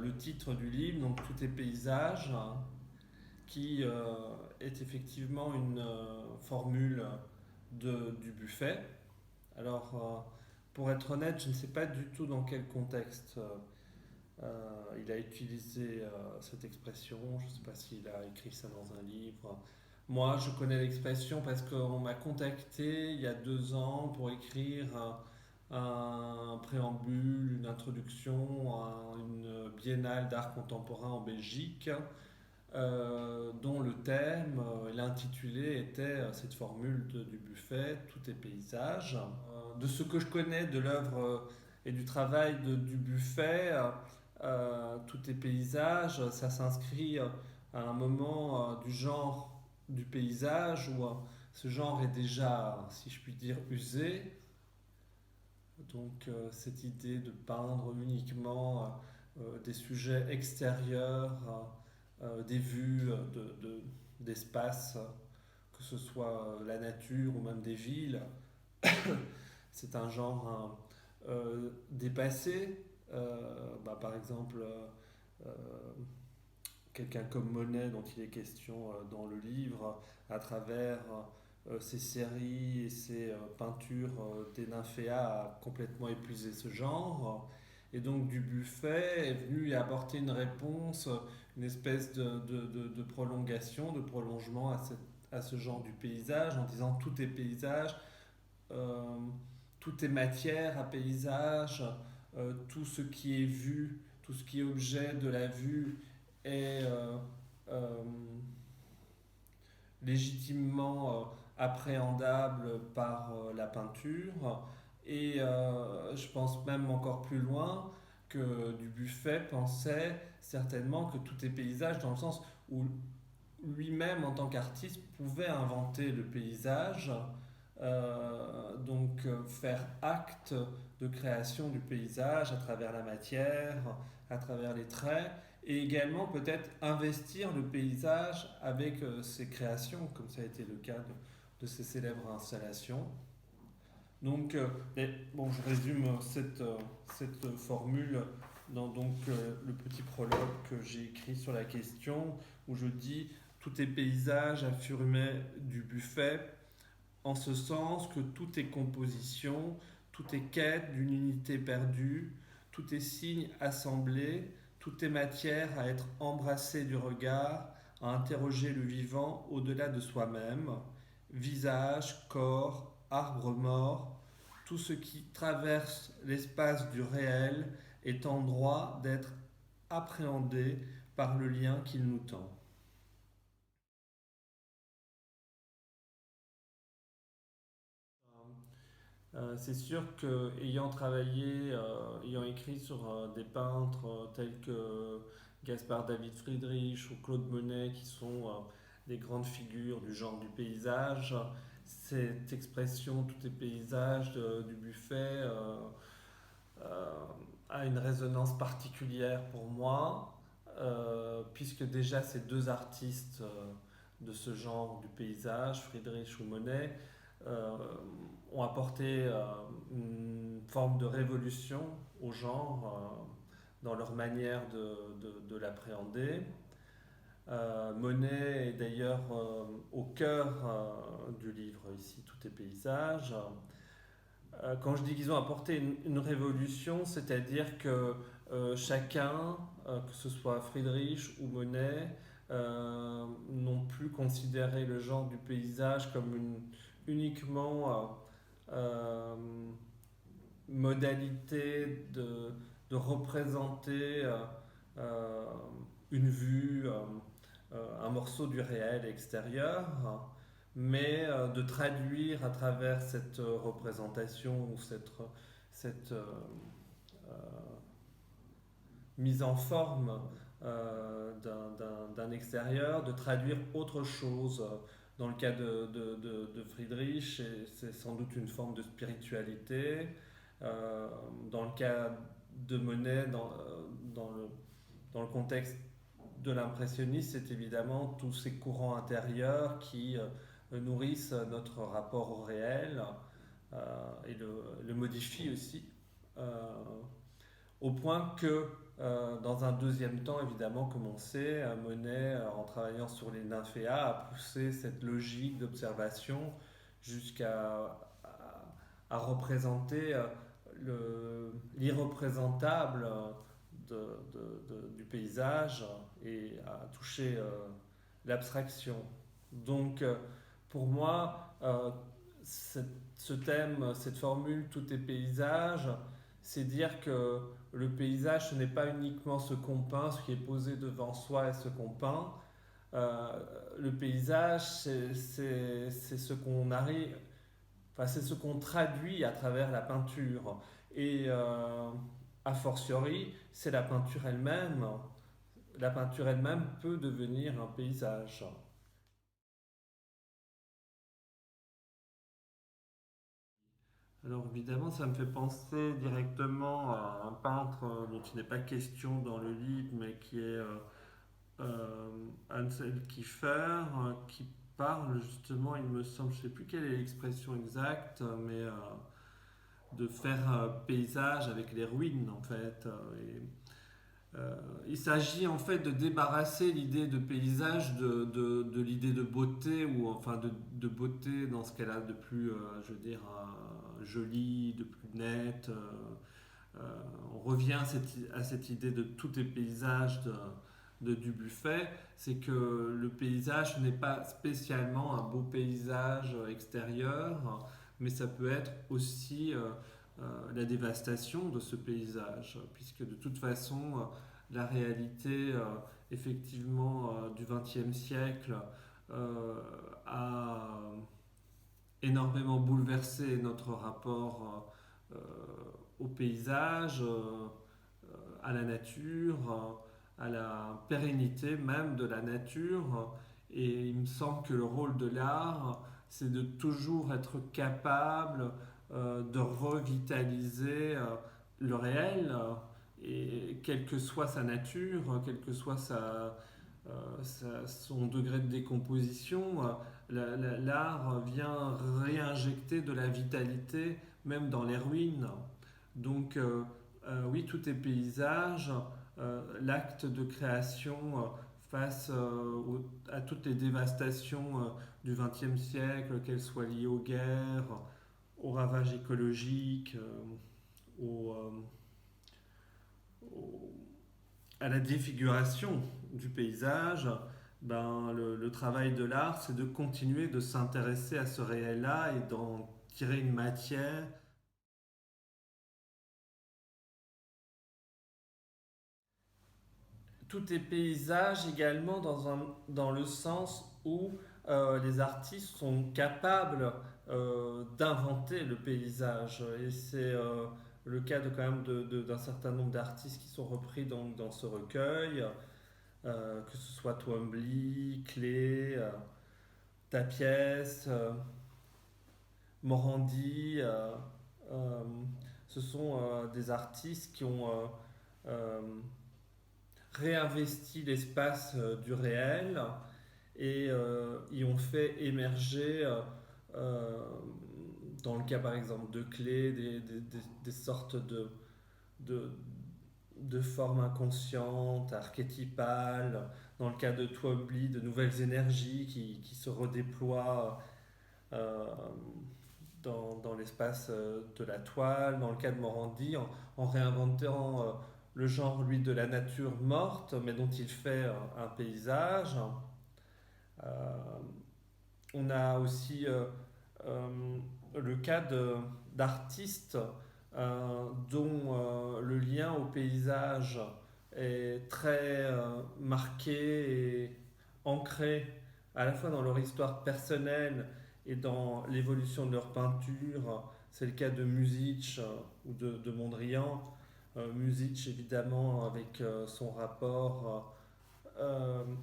le titre du livre, donc Tout est paysage, qui est effectivement une formule du Buffet. Alors, pour être honnête, je ne sais pas du tout dans quel contexte il a utilisé cette expression. Je ne sais pas s'il a écrit ça dans un livre. Moi, je connais l'expression parce qu'on m'a contacté il y a 2 ans pour écrire un préambule, une introduction à une biennale d'art contemporain en Belgique, dont le thème, l'intitulé était cette formule du Buffet, tout est paysage. De ce que je connais de l'œuvre et du travail du Buffet, tout est paysage, ça s'inscrit à un moment du genre du paysage où ce genre est déjà, si je puis dire, usé. Donc cette idée de peindre uniquement des sujets extérieurs, des vues d'espace, que ce soit la nature ou même des villes, c'est un genre dépassé. Par exemple, euh, quelqu'un comme Monet, dont il est question dans le livre, à travers ses séries et ses peintures des nymphéas, a complètement épuisé ce genre. Et donc du Buffet est venu y apporter une réponse, une espèce de prolongation, de prolongement à ce genre du paysage, en disant tout est paysage, euh, tout est matière à paysage, tout ce qui est vu, tout ce qui est objet de la vue est euh, légitimement appréhendable par la peinture. Et je pense même encore plus loin que Dubuffet pensait certainement que tout est paysage dans le sens où lui-même en tant qu'artiste pouvait inventer le paysage, faire acte de création du paysage à travers la matière, à travers les traits, et également peut-être investir le paysage avec ses créations, comme ça a été le cas de ses célèbres installations. Donc, bon, je résume cette formule dans le petit prologue que j'ai écrit sur la question, où je dis tout est paysage, affirmait du Buffet, en ce sens que tout est composition, tout est quête d'une unité perdue, tout est signe assemblé, tout est matière à être embrassée du regard, à interroger le vivant au-delà de soi-même, visage, corps, arbre mort, tout ce qui traverse l'espace du réel est en droit d'être appréhendé par le lien qu'il nous tend. C'est sûr que ayant travaillé, ayant écrit sur des peintres tels que Gaspard David Friedrich ou Claude Monet, qui sont des grandes figures du genre du paysage, cette expression tout est paysage du Buffet euh, a une résonance particulière pour moi, puisque déjà ces deux artistes de ce genre du paysage, Friedrich ou Monet, euh, ont apporté une forme de révolution au genre dans leur manière de l'appréhender. Monet est d'ailleurs au cœur du livre ici, Tout est paysage. Quand je dis qu'ils ont apporté une révolution, c'est-à-dire que chacun, que ce soit Friedrich ou Monet, n'ont plus considéré le genre du paysage comme uniquement euh, modalité de représenter euh, une vue, un morceau du réel extérieur, mais de traduire à travers cette représentation ou cette euh, mise en forme d'un extérieur, de traduire autre chose. Dans le cas de Friedrich, c'est sans doute une forme de spiritualité. Dans le cas de Monet, dans le contexte de l'impressionniste, c'est évidemment tous ces courants intérieurs qui nourrissent notre rapport au réel et le modifient aussi. Euh, au point que dans un deuxième temps, évidemment, comme on sait, Monet, en travaillant sur les nymphéas, a poussé cette logique d'observation jusqu'à à représenter l'irreprésentable du paysage et à toucher l'abstraction. Donc, pour moi, ce thème, cette formule, tout est paysage, c'est dire que le paysage, ce n'est pas uniquement ce qu'on peint, ce qui est posé devant soi et ce qu'on peint. Euh, le paysage, c'est ce qu'on arrive, enfin, c'est ce qu'on traduit à travers la peinture. Et a fortiori, c'est la peinture elle-même. La peinture elle-même peut devenir un paysage. Alors évidemment, ça me fait penser directement à un peintre dont il n'est pas question dans le livre, mais qui est Ansel Kiefer, qui parle justement, il me semble, je ne sais plus quelle est l'expression exacte, mais de faire paysage avec les ruines en fait. Il s'agit en fait de débarrasser l'idée de paysage de l'idée de beauté, ou enfin de beauté dans ce qu'elle a de plus, je veux dire, joli, de plus net. On revient à cette idée de tout est paysage de Dubuffet, c'est que le paysage n'est pas spécialement un beau paysage extérieur, mais ça peut être aussi la dévastation de ce paysage, puisque de toute façon, la réalité effectivement du XXe siècle a énormément bouleversé notre rapport au paysage, à la nature, à la pérennité même de la nature. Et il me semble que le rôle de l'art, c'est de toujours être capable de revitaliser le réel, et quelle que soit sa nature, quel que soit son degré de décomposition, l'art vient réinjecter de la vitalité même dans les ruines. Donc oui, tout est paysage. L'acte de création face à toutes les dévastations du XXe siècle, qu'elles soient liées aux guerres, aux ravages écologiques, au, au- à la défiguration du paysage, ben, le travail de l'art, c'est de continuer de s'intéresser à ce réel-là et d'en tirer une matière. Tout est paysage également dans le sens où les artistes sont capables d'inventer le paysage. Et c'est le cas de, quand même d'un certain nombre d'artistes qui sont repris dans ce recueil, que ce soit Twombly, Klee, Tapiès, Morandi. Euh, Ce sont des artistes qui ont euh, réinvesti l'espace du réel et y ont fait émerger, euh, dans le cas par exemple de Clé, des sortes de, de formes inconscientes, archétypales. Dans le cas de Twombly, de nouvelles énergies qui se redéploient euh, dans l'espace de la toile. Dans le cas de Morandi, en réinventant le genre, lui, de la nature morte, mais dont il fait un paysage. Euh, on a aussi le cas d'artistes dont le lien au paysage est très marqué et ancré à la fois dans leur histoire personnelle et dans l'évolution de leur peinture. C'est le cas de Music ou de Mondrian. Music, évidemment, avec son rapport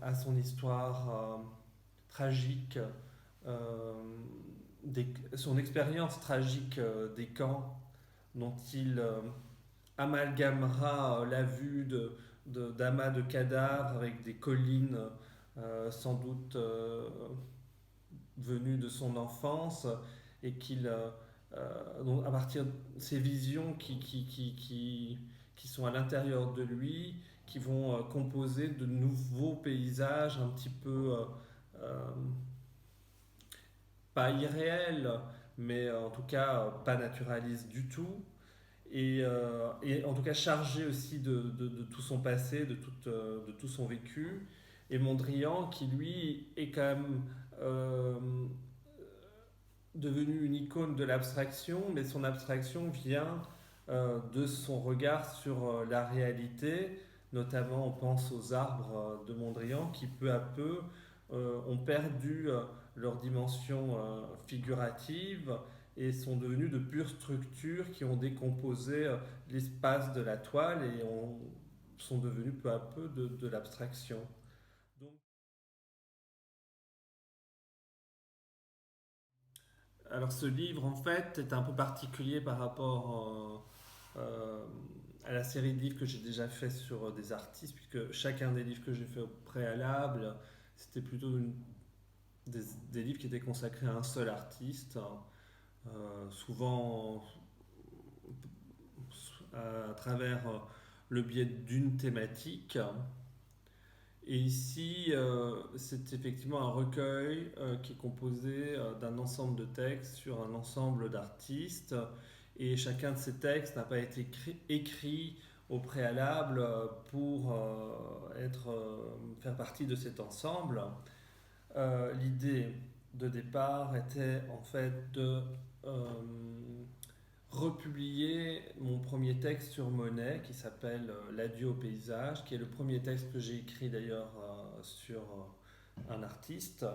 à son histoire tragique, euh, son expérience tragique des camps, dont il amalgamera la vue d'amas de cadavres avec des collines sans doute venues de son enfance, et qu'il, donc à partir de ces visions qui sont à l'intérieur de lui, qui vont composer de nouveaux paysages un petit peu euh, pas irréels, mais en tout cas pas naturalistes du tout. Et en tout cas chargé aussi de tout son passé, de tout son vécu. Et Mondrian, qui lui est quand même euh, devenu une icône de l'abstraction, mais son abstraction vient de son regard sur la réalité. Notamment, on pense aux arbres de Mondrian qui, peu à peu, ont perdu leur dimension figurative et sont devenus de pures structures qui ont décomposé l'espace de la toile et sont devenus peu à peu de l'abstraction. Donc, alors ce livre, en fait, est un peu particulier par rapport à la série de livres que j'ai déjà fait sur des artistes, puisque chacun des livres que j'ai fait au préalable, c'était plutôt des, des livres qui étaient consacrés à un seul artiste, souvent à travers le biais d'une thématique. Et ici, c'est effectivement un recueil qui est composé d'un ensemble de textes sur un ensemble d'artistes. Et chacun de ces textes n'a pas été écrit au préalable pour faire partie de cet ensemble. L'idée de départ était en fait de euh, republier mon premier texte sur Monet qui s'appelle L'adieu au paysage, qui est le premier texte que j'ai écrit d'ailleurs sur un artiste.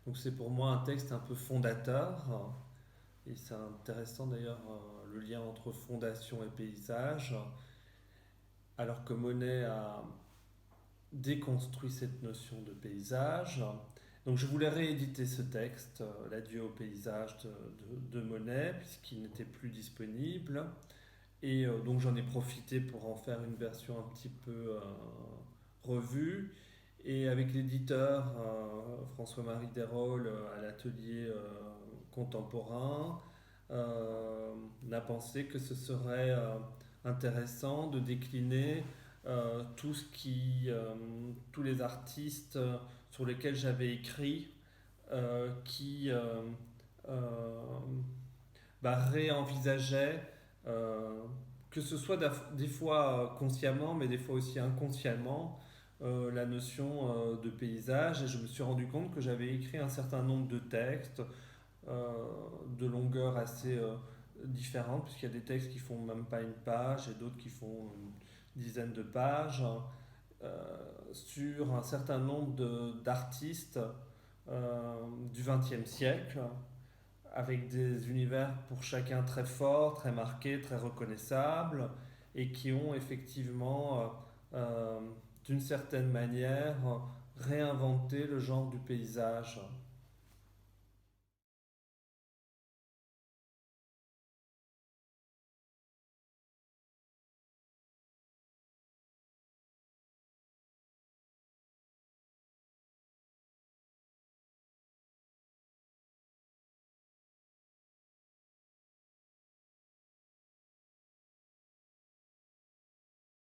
Donc c'est pour moi un texte un peu fondateur. Et c'est intéressant d'ailleurs le lien entre fondation et paysage, alors que Monet a déconstruit cette notion de paysage. Donc je voulais rééditer ce texte, L'adieu au paysage de Monet, puisqu'il n'était plus disponible. Et donc j'en ai profité pour en faire une version un petit peu revue. Et avec l'éditeur François-Marie Desrolles à l'atelier contemporain, on a pensé que ce serait intéressant de décliner tous les artistes sur lesquels j'avais écrit qui euh, réenvisageaient, euh, que ce soit des fois consciemment, mais des fois aussi inconsciemment, la notion de paysage. Et je me suis rendu compte que j'avais écrit un certain nombre de textes euh, de longueur assez différentes, puisqu'il y a des textes qui font même pas une page et d'autres qui font une dizaine de pages, sur un certain nombre d'artistes du XXe siècle, avec des univers pour chacun très forts, très marqués, très reconnaissables, et qui ont effectivement, d'une certaine manière, réinventé le genre du paysage.